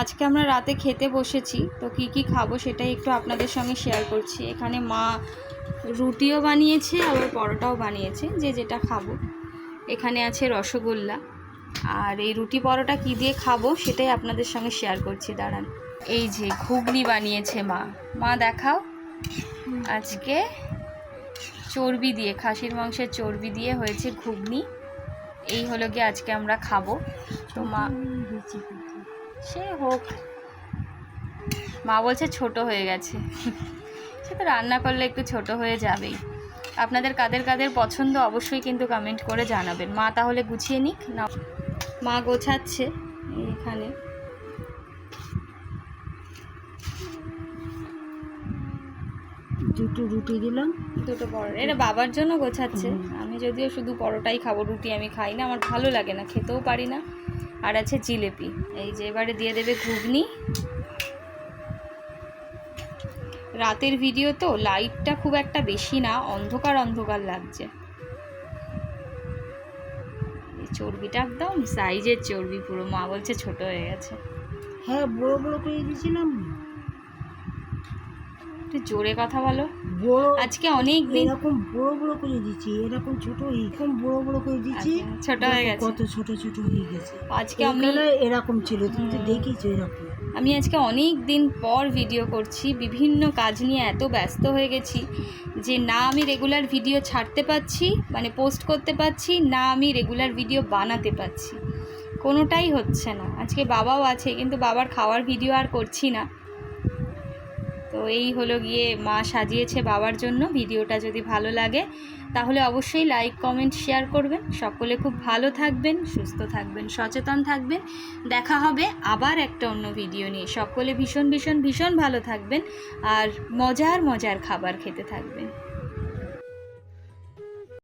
আজকে আমরা রাতে খেতে বসেছি, তো কি কি খাবো সেটাই একটু আপনাদের সঙ্গে শেয়ার করছি। এখানে মা রুটিও বানিয়েছে, আবার পরোটাও বানিয়েছে, যে যেটা খাবো। এখানে আছে রসগোল্লা, আর এই রুটি পরোটা কি দিয়ে খাবো সেটাই আপনাদের সঙ্গে শেয়ার করছি, দাঁড়ান। এই যে ঘুগনি বানিয়েছে মা। মা দেখাও। আজকে চর্বি দিয়ে, খাসির মাংসের চর্বি দিয়ে হয়েছে ঘুগনি। এই হলো গিয়ে আজকে আমরা খাবো। তো মা, সে হোক, মা বলছে ছোট হয়ে গেছে। সে তো রান্না করলে একটু ছোট হয়ে যাবেই। আপনাদের কাদের কাদের পছন্দ অবশ্যই কিন্তু কমেন্ট করে জানাবেন। মা তাহলে গুছিয়ে নিক না, মা গোছাচ্ছে। এখানে দুটো রুটি দিলাম, দুটো পরোটা, এটা বাবার জন্য গোছাচ্ছে। আমি যদিও শুধু পরোটাই খাবো, রুটি আমি খাই না, আমার ভালো লাগে না, খেতেও পারি না। আর আছে জিলেপি। এই যে এবারে দিয়ে দেবে ঘুগনি। রাতের ভিডিও তো লাইটটা খুব একটা বেশি না, অন্ধকার অন্ধকার লাগছে। এই চর্বিটা একদম সাইজের চর্বি, পুরো মা বলছে ছোট হয়ে গেছে। হ্যাঁ বড় বড় করে দিয়েছিলাম। একটু জোরে কথা বলো। বড় আজকে অনেক দিন এরকম বড় বড় করে দিচ্ছি, এরকম ছোট এরকম বড় বড় করে দিচ্ছি। ছোট হয়ে গেছে, কত ছোট ছোট হয়ে গেছে। আজকে আমি এরকম ছিল, তুমি তো দেখিছো এরকম। আমি আজকে অনেক দিন পর ভিডিও করছি, বিভিন্ন কাজ নিয়ে এত ব্যস্ত হয়ে গেছি যে না আমি রেগুলার ভিডিও ছাড়তে পারছি, মানে পোস্ট করতে পারছি না, আমি রেগুলার ভিডিও বানাতে পারছি, কোনোটাই হচ্ছে না। আজকে বাবাও আছে, কিন্তু বাবার খাওয়ার ভিডিও আর করছি না। তো এই হলো গিয়ে মা সাজিয়েছে বাবার জন্য। ভিডিওটা যদি ভালো লাগে তাহলে অবশ্যই লাইক কমেন্ট শেয়ার করবেন। সকলে খুব ভালো থাকবেন, সুস্থ থাকবেন, সচেতন থাকবেন। দেখা হবে আবার একটা অন্য ভিডিও নিয়ে। সকলে ভীষণ ভীষণ ভীষণ ভালো থাকবেন আর মজার মজার খাবার খেতে থাকবেন।